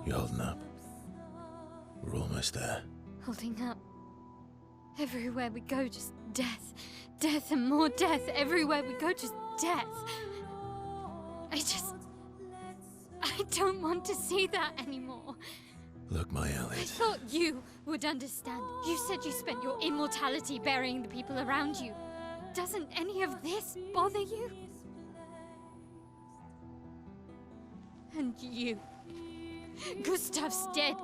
You holding up? We're almost there. Holding up. Everywhere we go, just death. Death and more death. Everywhere we go, just death. I don't want to see that anymore. Look, my I Elliot. thought you would understand. You said you spent your immortality burying the people around you. Doesn't any of this bother you? And you. Gustav's dead.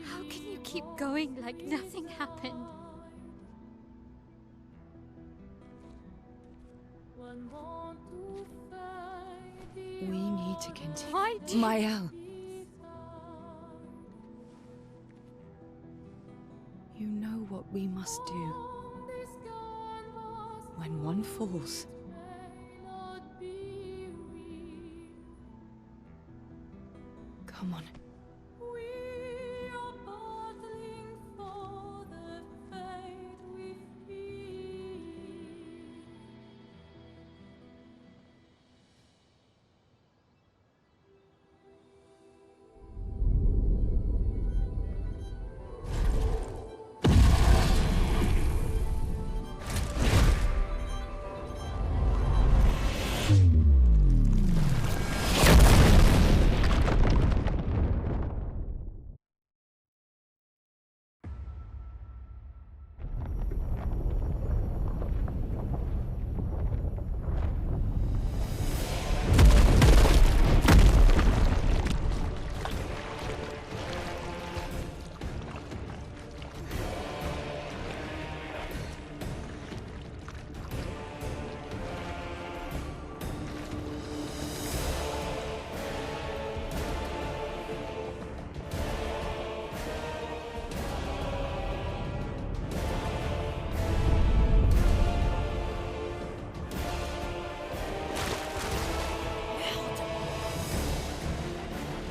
How can you keep going like nothing happened? We need to continue. Why do Mael. You know what we must do. When one falls, come on.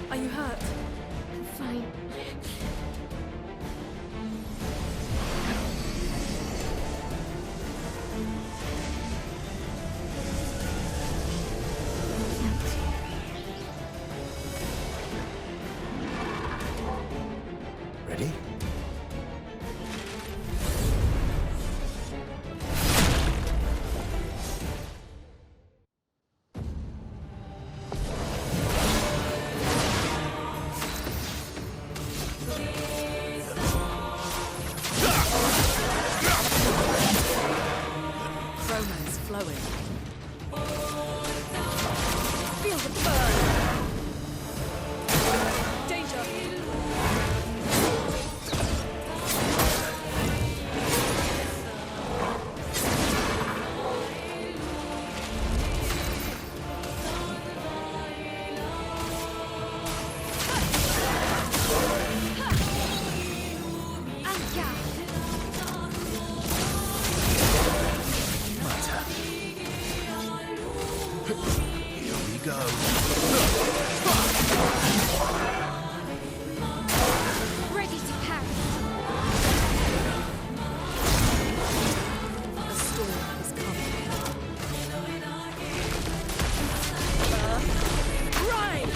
Are you hurt? I'm fine. Ready? Romance flowing. Feel the burn! Danger! Here we go. Ready to parry. A storm is coming. Rise!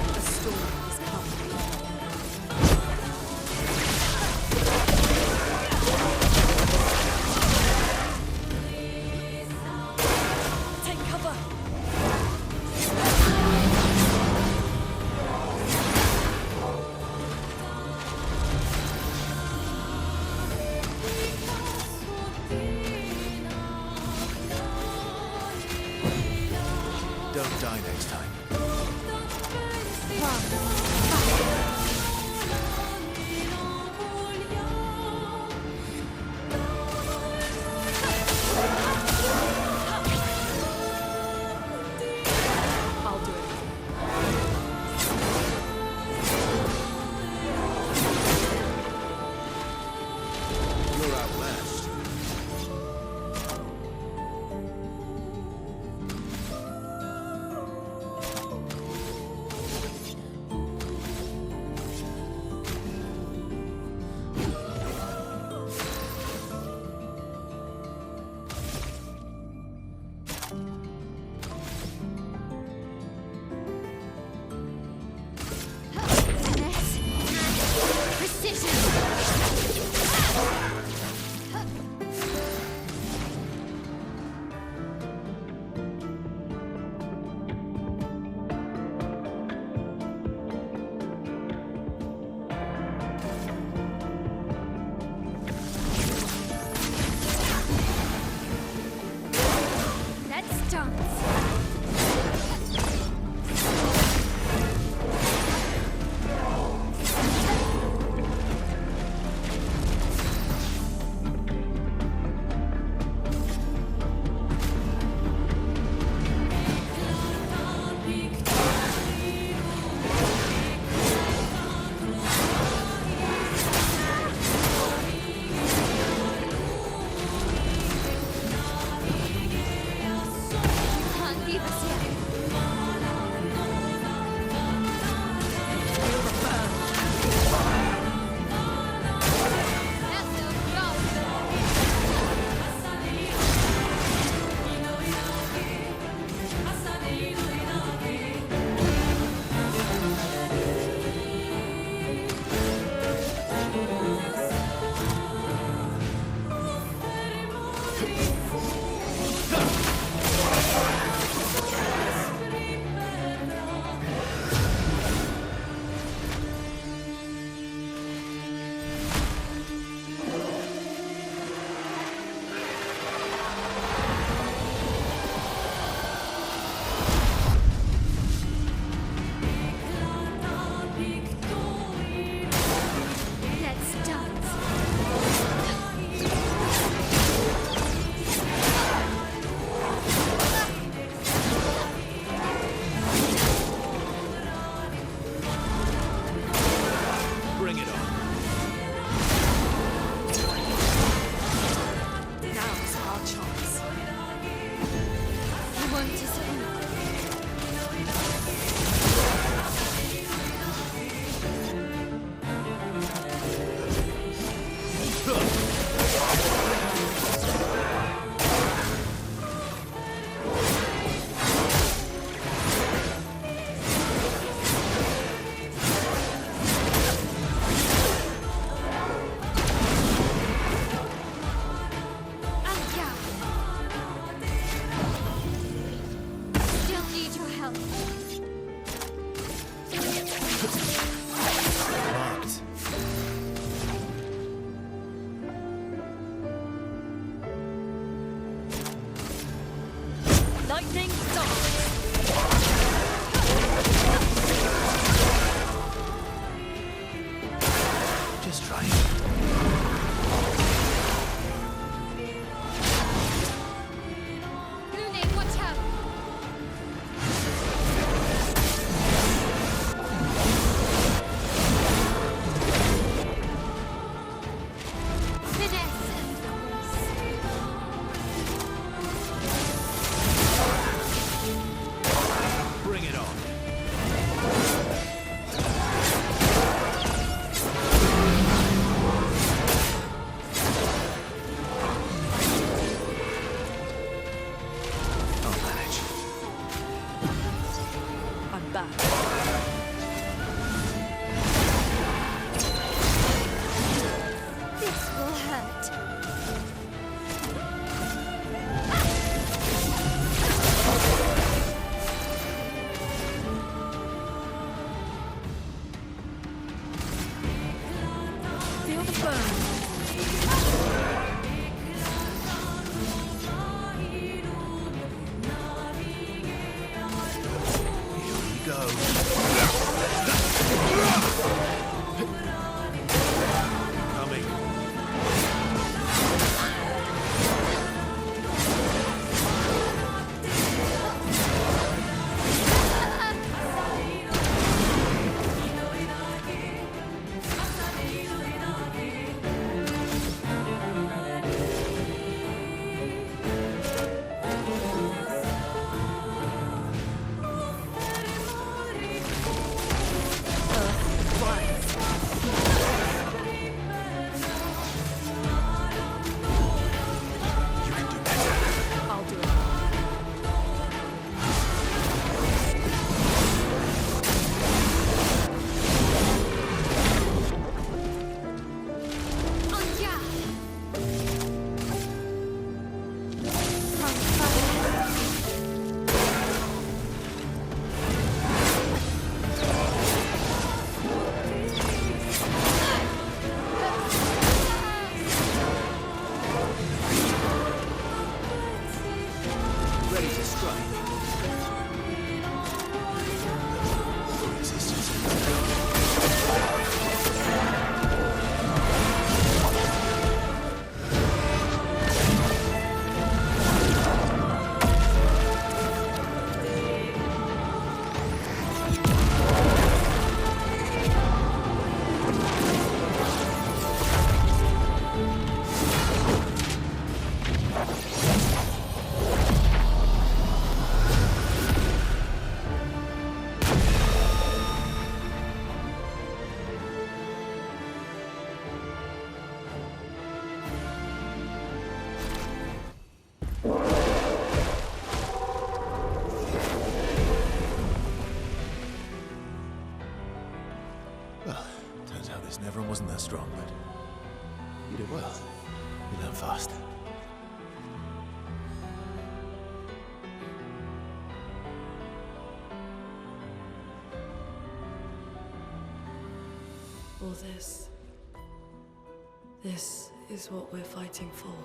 A storm is coming. Take cover! Don't die next time. I'll do it. You're out last. back. This will hurt. Feel the burn. Here we go. Coming. I'll do it. Anja! Ready to strike. Resistance. Well, turns out this Neverin wasn't that strong, but you did well. You learn fast. All this. This is what we're fighting for.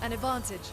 an advantage.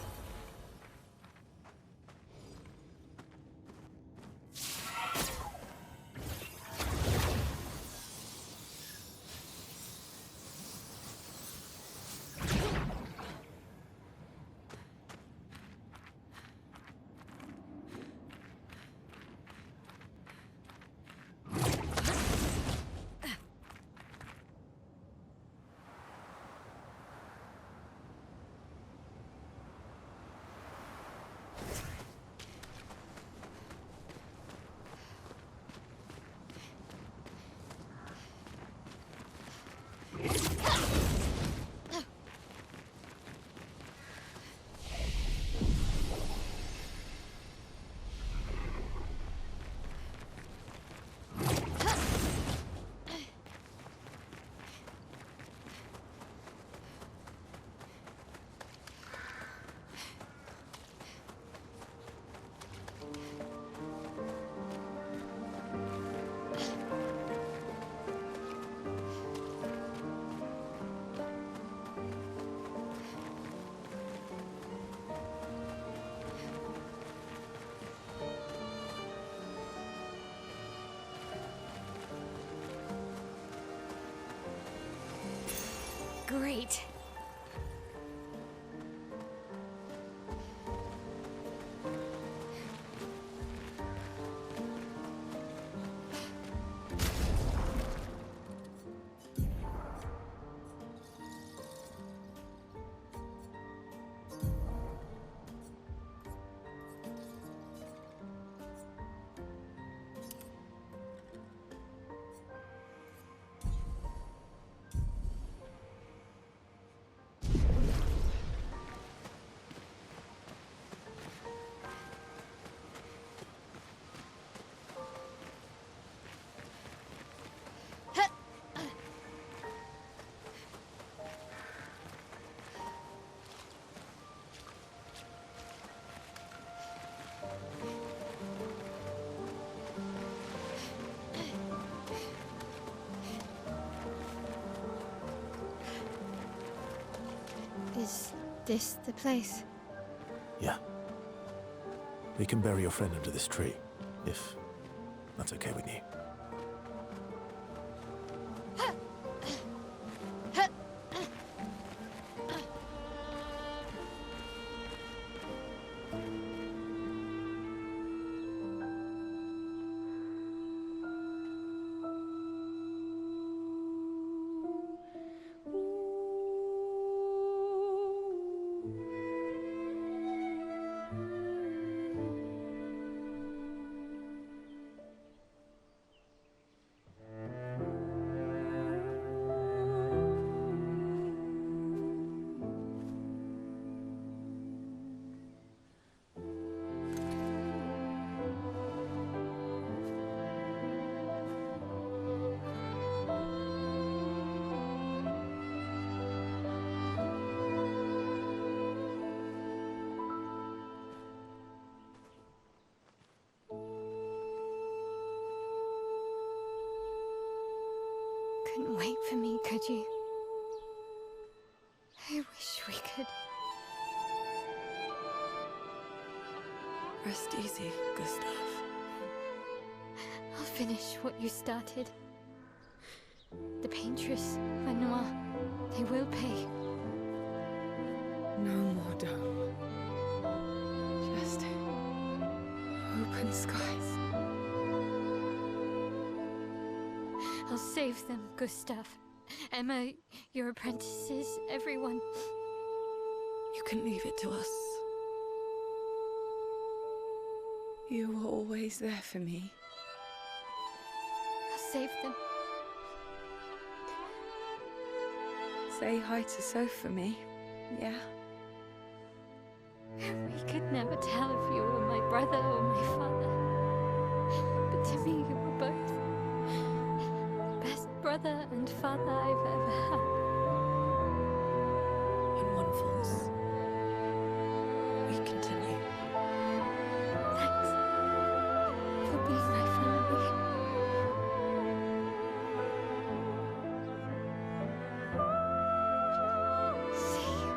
Great. Is this the place? Yeah. We can bury your friend under this tree, if that's okay with you. Couldn't wait for me, could you? I wish we could. Rest easy, Gustav. I'll finish what you started. The Paintress, Renoir, they will pay. No more dome. Just open skies. I'll save them, Gustav. Emma, your apprentices, everyone. You can leave it to us. You were always there for me. I'll save them. Say hi to Soph for me, yeah? We could never tell if you were my brother or my father. But to me, you were both. Best brother and father I've ever had. When one falls, we continue. Thanks for being my family. See you.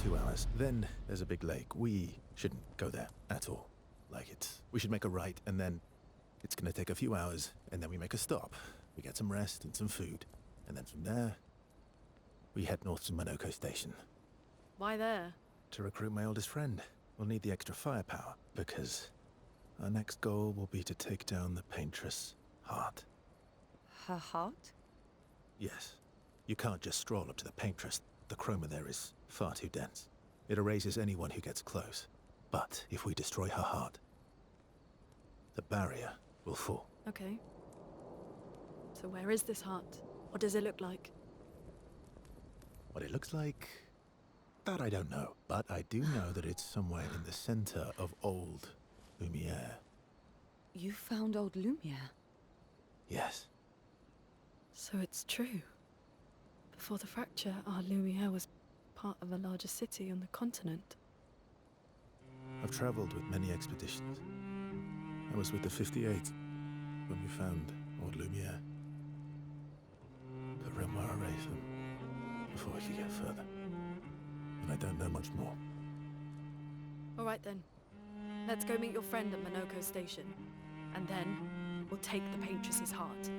2 hours. Then there's a big lake. We shouldn't go there at all. We should make a right, and then it's gonna take a few hours, and then we make a stop. We get some rest and some food, and then from there, we head north to Monoko Station. Why there? To recruit my oldest friend. We'll need the extra firepower, because our next goal will be to take down the Paintress heart. Her heart? Yes. You can't just stroll up to the Paintress. The chroma there is far too dense. It erases anyone who gets close. But if we destroy her heart, the barrier will fall. Okay. So where is this heart? What does it look like? What it looks like, that I don't know. But I do know that it's somewhere in the center of old Lumiere. You found old Lumiere? Yes. So it's true. Before the fracture, our Lumiere was part of a larger city on the continent. I've traveled with many expeditions. I was with the 58 when we found old Lumiere. But Renoir erased them before we could get further. And I don't know much more. All right then. Let's go meet your friend at Monoko Station. And then, we'll take the Paintress's heart.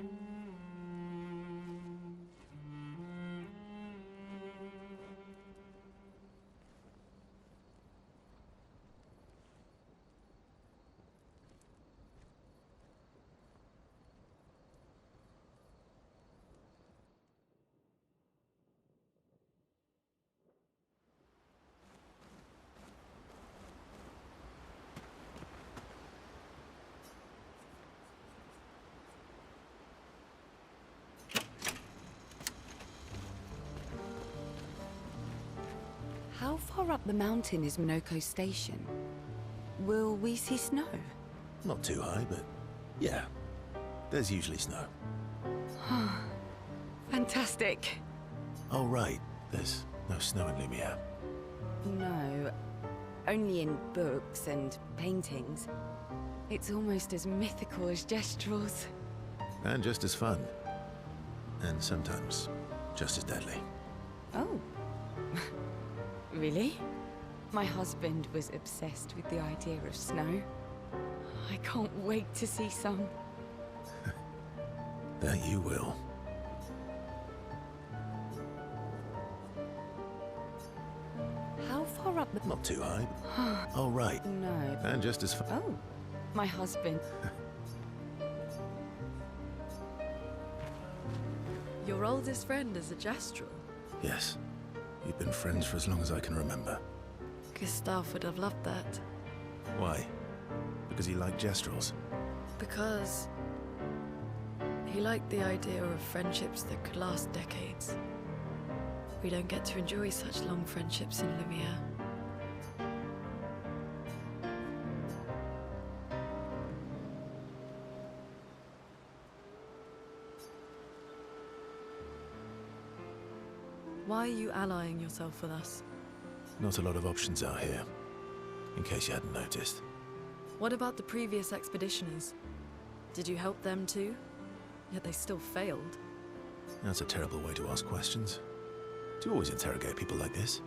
How far up the mountain is Monoko Station? Will we see snow? Not too high, but yeah. There's usually snow. Fantastic. Oh, right. There's no snow in Lumiere. No, only in books and paintings. It's almost as mythical as Gestrels. And just as fun. And sometimes just as deadly. Oh. Really? My husband was obsessed with the idea of snow. I can't wait to see some. That you will. How far up the... Not too high. Oh, right. No. And just as fun. Oh, my husband. Your oldest friend is a Gestrel. Yes. We've been friends for as long as I can remember. Gustav would have loved that. Why? Because he liked Gestrels. Because he liked the idea of friendships that could last decades. We don't get to enjoy such long friendships in Lumiere. Why are you allying yourself with us? Not a lot of options out here, in case you hadn't noticed. What about the previous expeditioners? Did you help them too? Yet they still failed. That's a terrible way to ask questions. Do you always interrogate people like this?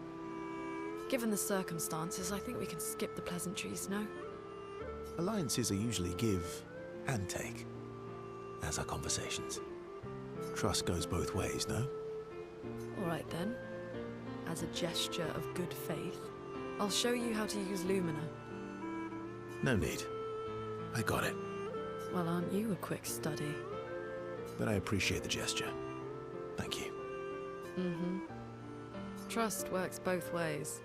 Given the circumstances, I think we can skip the pleasantries, no? Alliances are usually give and take, as are conversations. Trust goes both ways, no? All right then. As a gesture of good faith, I'll show you how to use Lumina. No need. I got it. Well, aren't you a quick study? But I appreciate the gesture. Thank you. Mm-hmm. Trust works both ways.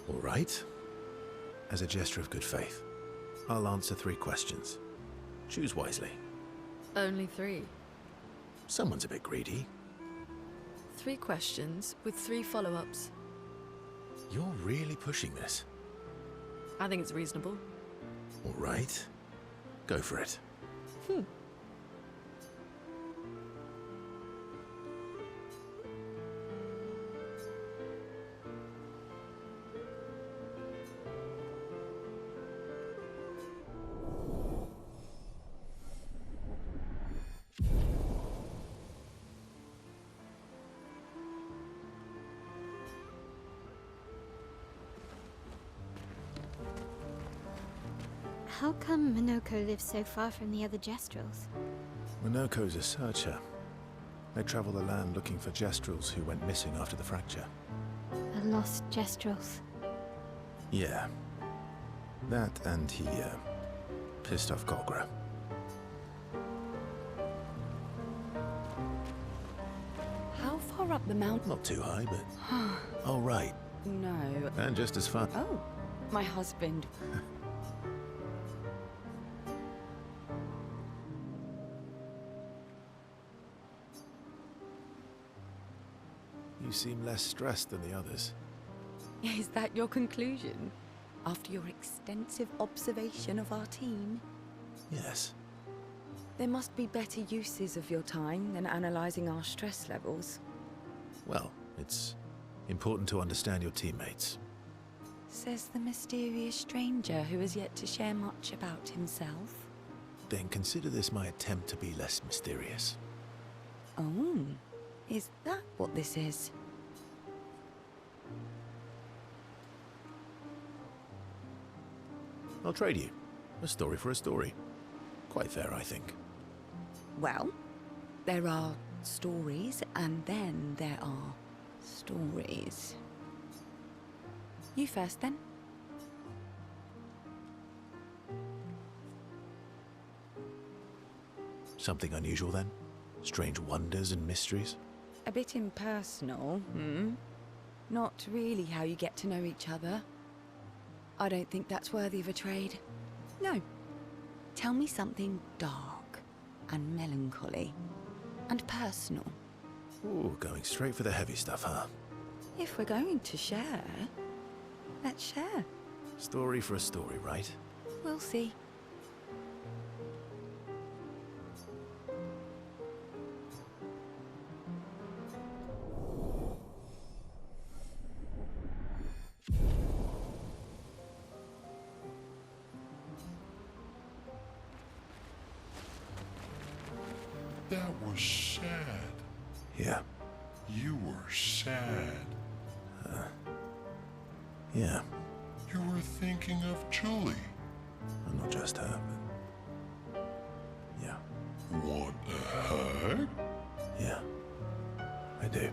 All right. As a gesture of good faith, I'll answer 3 questions. Choose wisely. Only 3. Someone's a bit greedy. 3 questions with 3 follow-ups. You're really pushing this. I think it's reasonable. All right. Go for it. How come Minoko lives so far from the other Jestrels? Minoko's a searcher. They travel the land looking for Jestrels who went missing after the fracture. The lost Jestrels. Yeah. That and he, pissed off Golgra. How far up the mountain? Not too high, but... oh, right. No. And just as fun. Oh, my husband. You seem less stressed than the others. Is that your conclusion? After your extensive observation of our team? Yes. There must be better uses of your time than analysing our stress levels. Well, it's important to understand your teammates. Says the mysterious stranger who has yet to share much about himself. Then consider this my attempt to be less mysterious. Oh, is that what this is? I'll trade you. A story for a story. Quite fair, I think. Well, there are stories, and then there are stories. You first, then. Something unusual, then? Strange wonders and mysteries? A bit impersonal, Not really how you get to know each other. I don't think that's worthy of a trade. No. Tell me something dark and melancholy and personal. Ooh, going straight for the heavy stuff, huh? If we're going to share, let's share. Story for a story, right? We'll see. That was sad. Yeah. You were sad. Yeah. You were thinking of Julie. And not just her, but... yeah. Want a hug? Yeah. I do.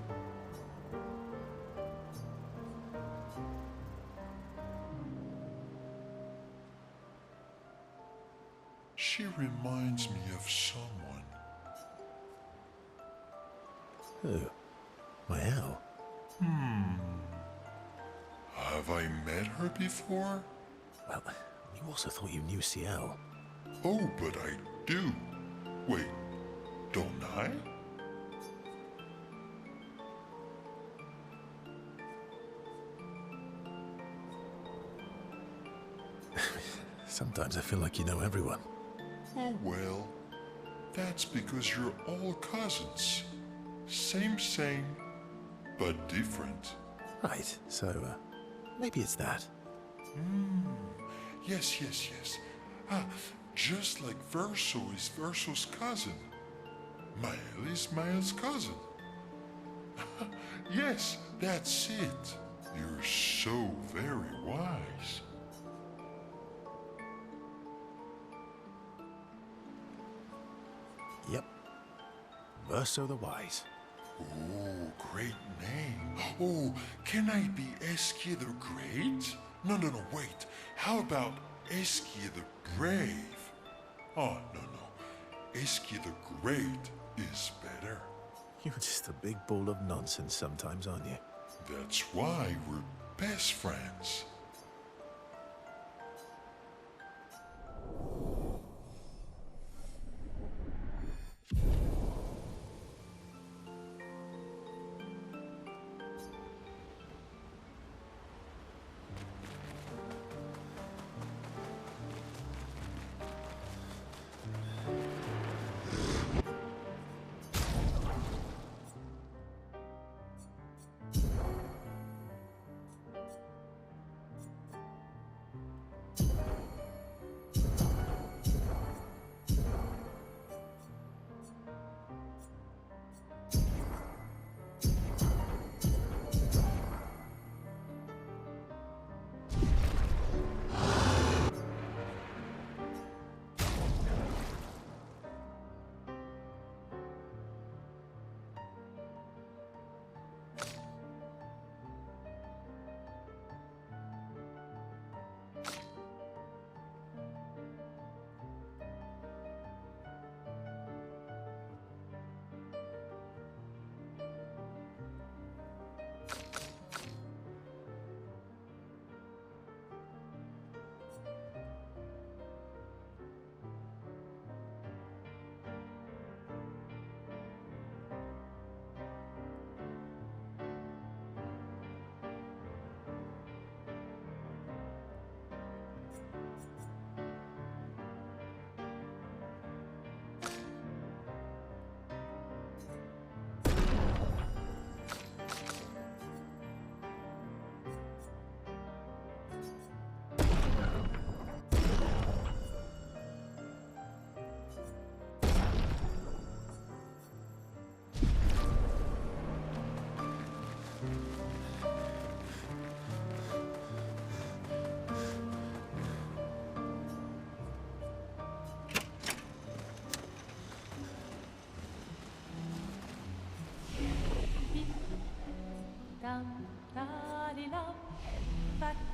She reminds me of someone. Who? My Al? Have I met her before? Well, you also thought you knew CL. Oh, but I do. Wait, don't I? Sometimes I feel like you know everyone. Oh well, that's because you're all cousins. Same, but different. Right, so, maybe it's that. Yes. Just like Verso is Verso's cousin. Mael is Mael's cousin. Yes, that's it. You're so very wise. Yep. Verso the Wise. Oh, great name. Oh, can I be Eskia the Great? No, wait. How about Eskia the Brave? Oh, no. Eskia the Great is better. You're just a big ball of nonsense sometimes, aren't you? That's why we're best friends.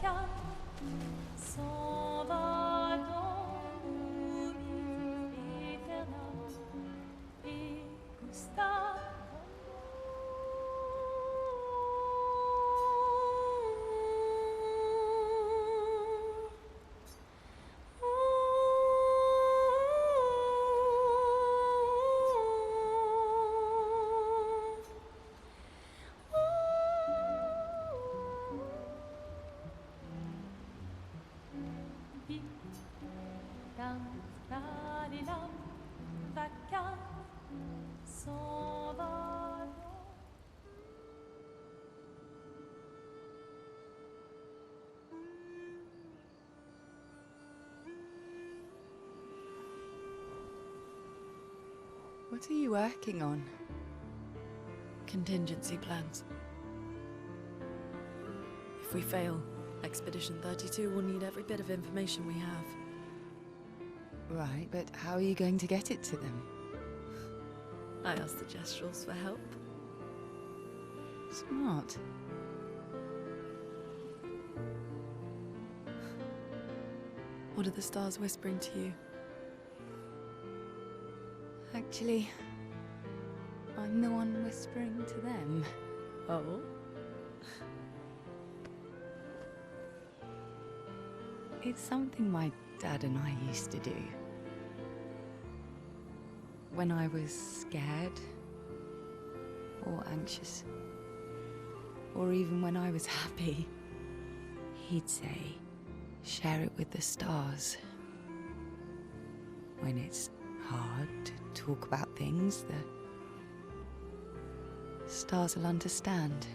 chacun s'en va dans l'oubli éternel et gusta. What are you working on? Contingency plans. If we fail, Expedition 32 will need every bit of information we have. Right, but how are you going to get it to them? I asked the Gestrals for help. Smart. What are the stars whispering to you? Actually, I'm the one whispering to them. Oh? It's something my dad and I used to do. When I was scared, or anxious, or even when I was happy, he'd say, share it with the stars. When it's hard to talk about things, the stars will understand.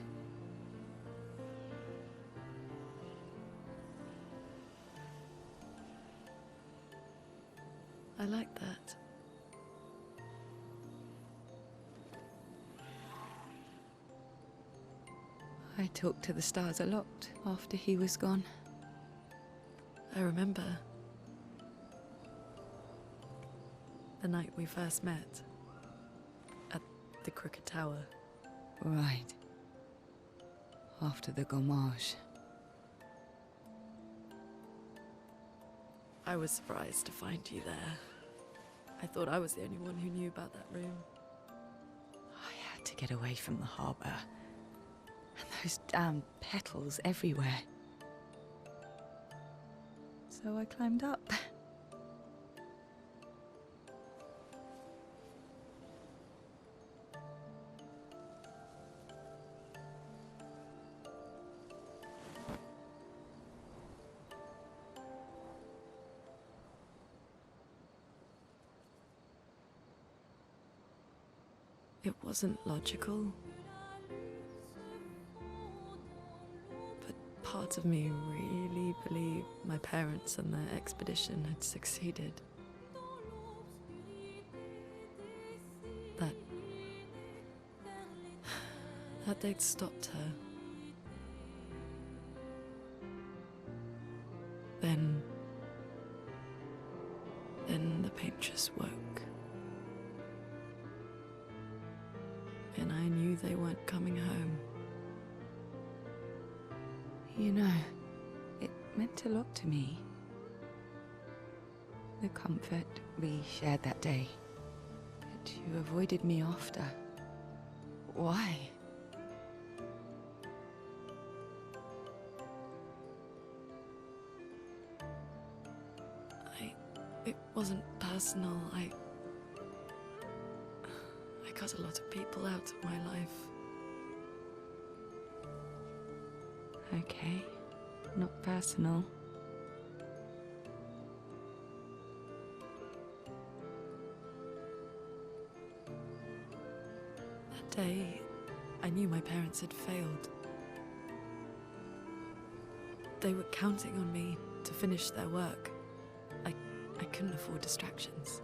I like that. I talked to the stars a lot after he was gone. I remember the night we first met at the Crooked Tower. Right. After the gommage. I was surprised to find you there. I thought I was the only one who knew about that room. I had to get away from the harbour. And those damn petals everywhere. So I climbed up. It wasn't logical, but parts of me really believed my parents and their expedition had succeeded. That they'd stopped her. Then the Paintress woke. And I knew they weren't coming home. You know, it meant a lot to me. The comfort we shared that day. But you avoided me after. Why? It wasn't personal. I cut a lot of people out of my life. Okay, not personal. That day, I knew my parents had failed. They were counting on me to finish their work. I couldn't afford distractions.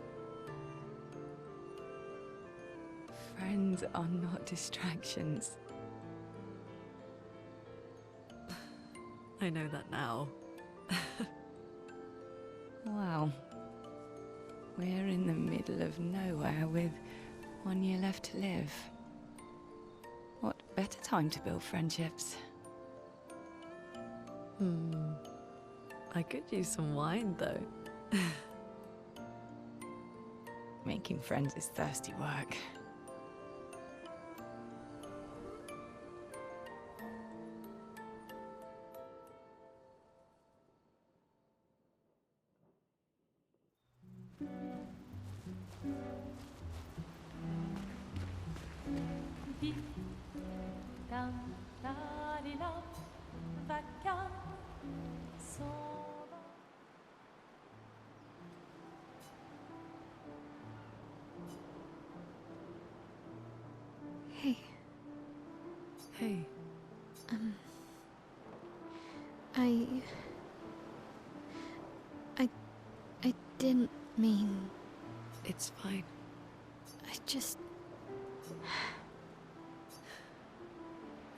Friends are not distractions. I know that now. Wow. We're in the middle of nowhere with 1 year left to live. What better time to build friendships? I could use some wine, though. Making friends is thirsty work. Di dam da di dam, vacances s'en va. Hey, Hey, I... I didn't mean... it's fine. I just...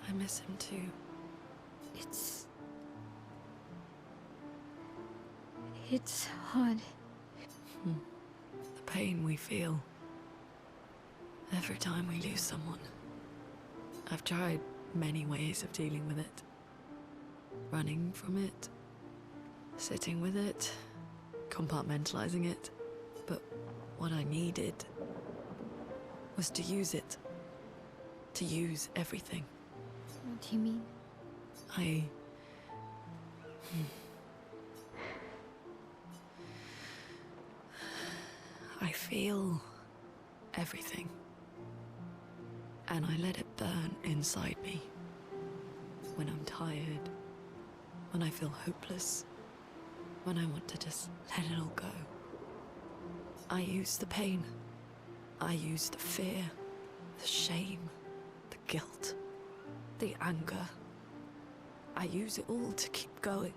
I miss him too. It's hard. The pain we feel every time we lose someone. I've tried many ways of dealing with it. Running from it, sitting with it, compartmentalizing it. But what I needed was to use it. To use everything. What do you mean? I feel everything. And I let it burn inside me. When I'm tired, when I feel hopeless, when I want to just let it all go. I use the pain. I use the fear, the shame, the guilt, the anger. I use it all to keep going.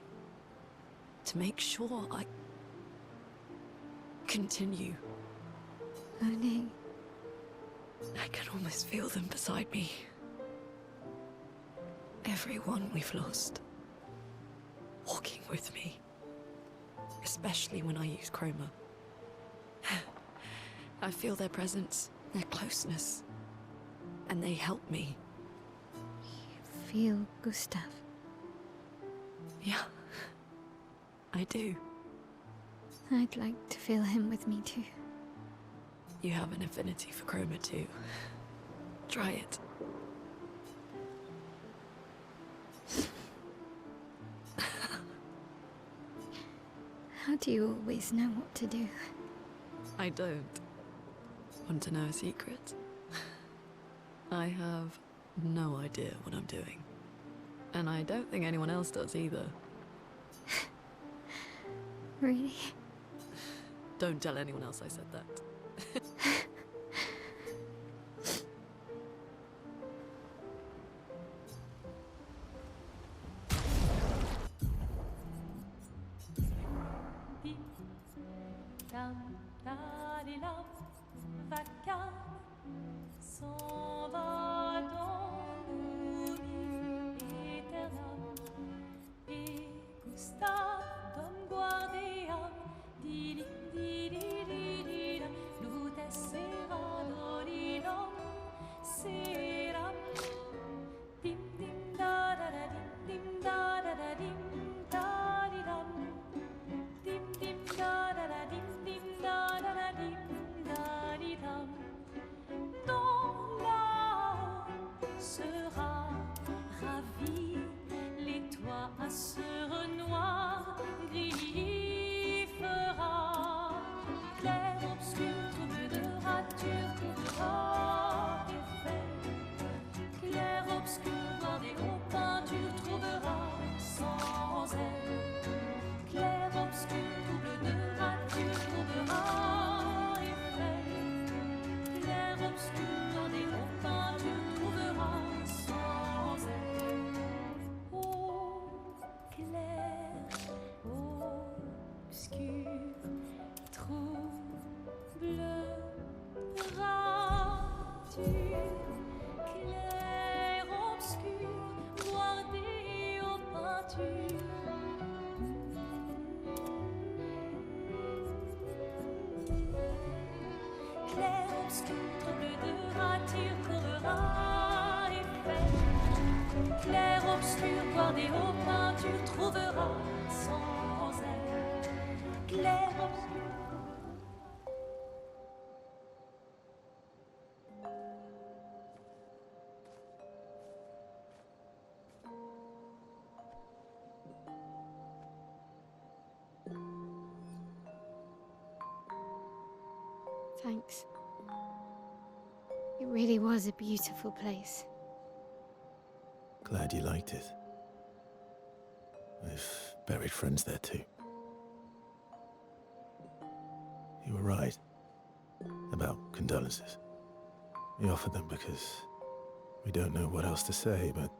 To make sure I continue. Monet, I can almost feel them beside me. Everyone we've lost. Walking with me. Especially when I use chroma. I feel their presence, their closeness. And they help me. feel Gustav. Yeah, I do. I'd like to feel him with me too. You have an affinity for chroma too. Try it. How do you always know what to do? I don't. Want to know a secret? I have no idea what I'm doing. And I don't think anyone else does either. Really? Don't tell anyone else I said that. Di dam da di dam, vacances s'en va dans l'oubli éternel. Et Gustav dom guardiam, di di di di di di da, lutessera do di dom, seram. Dim dim da da da dim da da da dim da di dam. Dim dim da da da dim da da da dim da di dam. Dont là-haut sera ravi, les toits à sœur noir gris fera. Clair obscur, trouble de rature, trouvera effet. Clair obscur, bordé aux peintures, trouvera sans elle. Clair obscur, double de rature, trouvera effet. Clair obscur, bordé aux peintures, trouvera sans elle. Ô clair obscur, trouble rature. Clair obscur, bordé aux peintures. Clair obscur, trouble de rature, courera effet. Clair obscur, bordé aux peintures, trouvera son rosaire. Clair obscur. Thanks. It really was a beautiful place. Glad you liked it. I've buried friends there too. You were right about condolences. We offered them because we don't know what else to say, but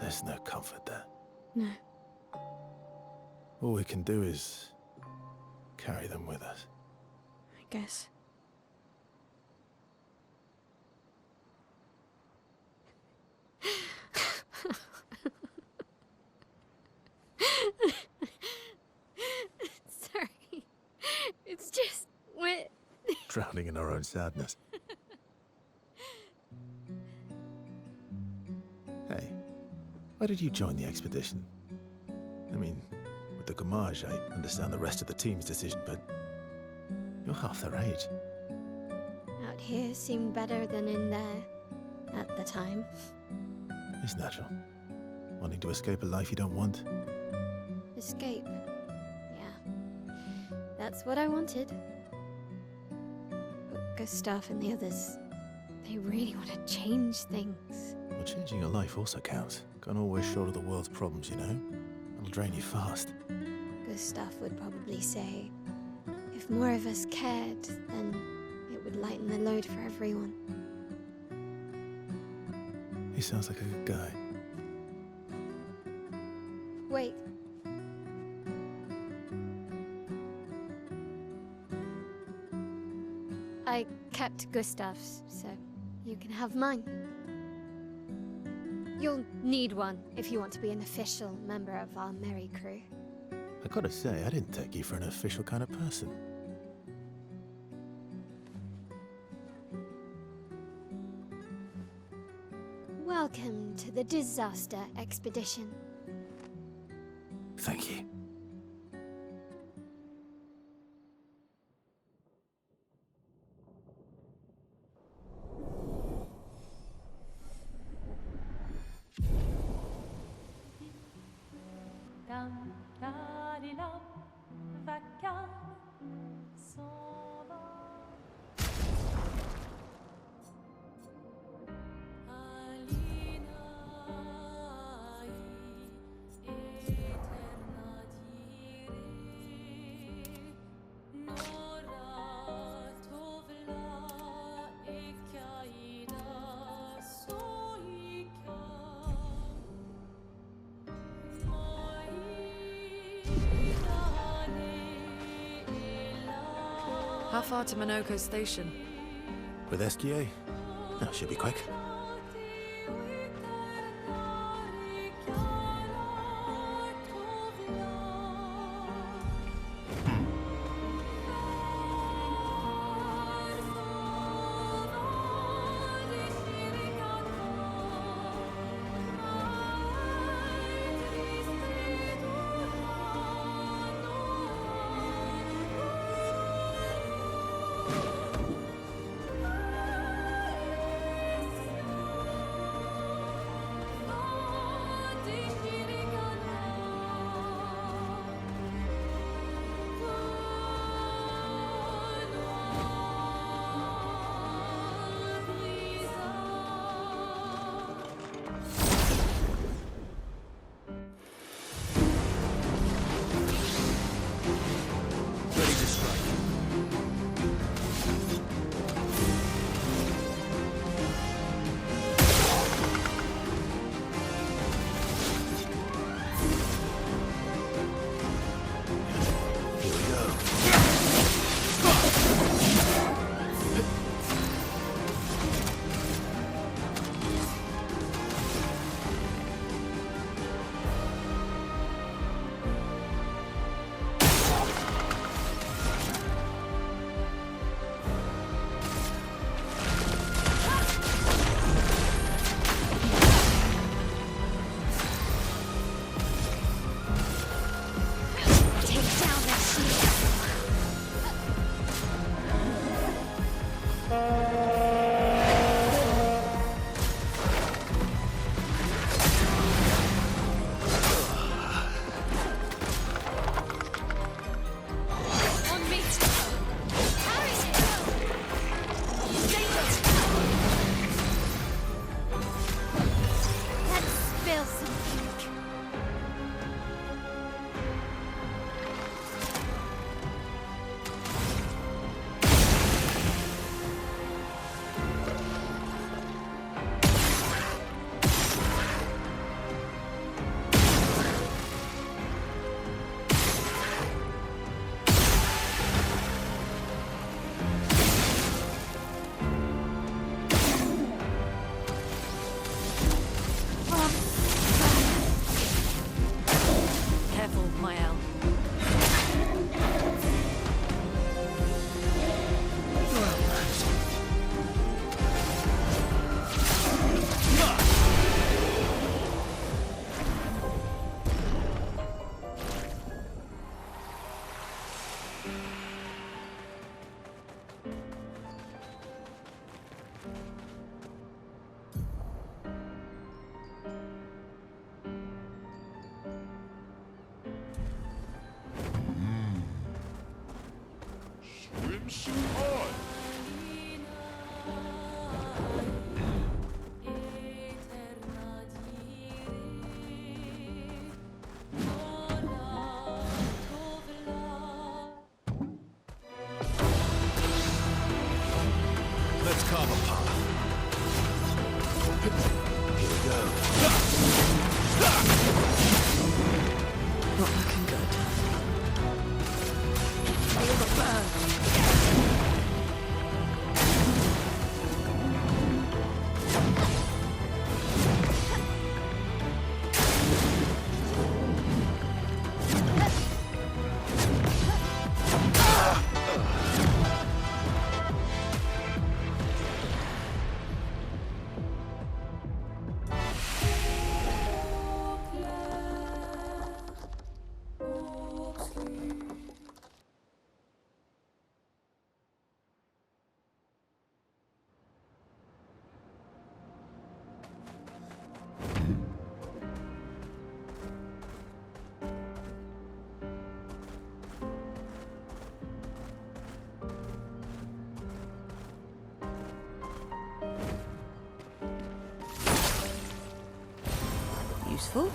there's no comfort there. No. All we can do is carry them with us. I guess. Sorry. It's just we're Drowning in our own sadness. Hey, why did you join the expedition? I mean, with the Gamage, I understand the rest of the team's decision, but you're half their age. out here seemed better than in there at the time. It's natural. Wanting to escape a life you don't want. Escape. Yeah. That's what I wanted. But Gustav and the others, they really want to change things. Well, changing your life also counts. Can't always shoulder the world's problems, you know? It'll drain you fast. Gustav would probably say, if more of us cared, then it would lighten the load for everyone. He sounds like a good guy. Wait. I kept Gustav's, so you can have mine. You'll need one if you want to be an official member of our merry crew. I gotta say, I didn't take you for an official kind of person. Welcome to the disaster expedition. Thank you. Dam, da, di, lam, vacarme s'en va. How far to Monoko Station? With SQA? That should be quick. Shoot on! Let's carve a path. Here we go. Not looking good. Feel the burn. Useful.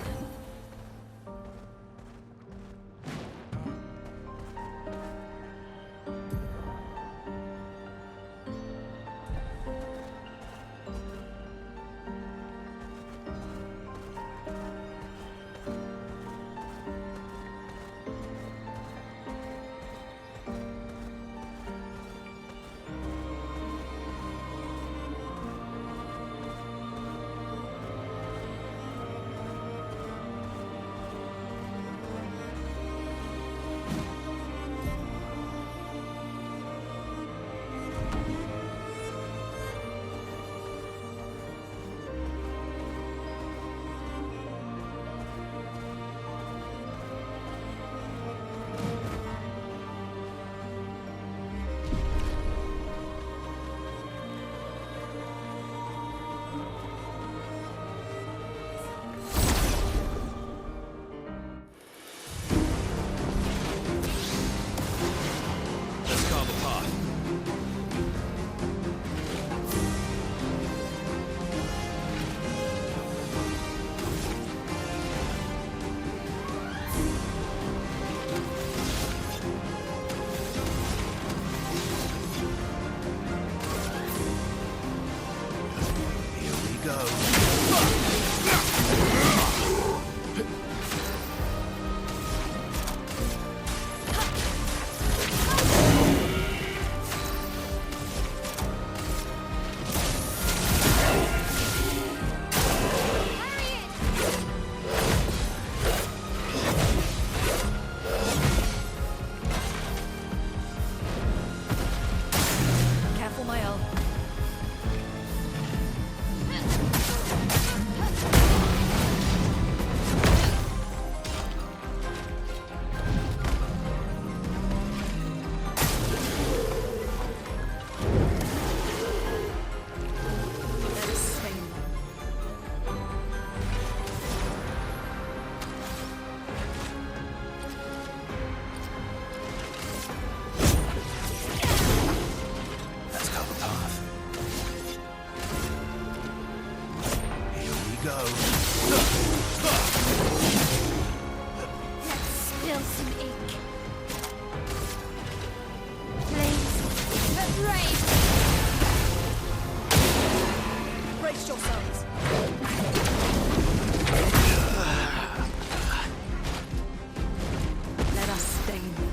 Let's carve a path. Here we go. Careful, my elf. Let us stain them. Let's carve a path. Here we go. Let's spill some ink. Flames that rage. Brace yourselves. Let us stain them.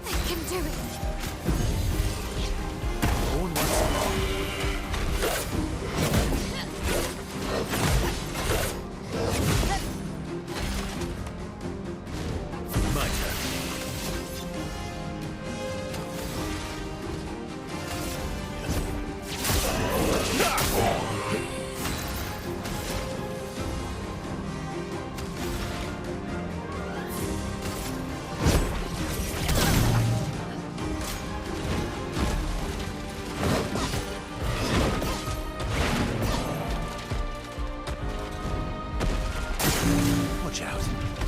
I can do it. Born once more. Watch out.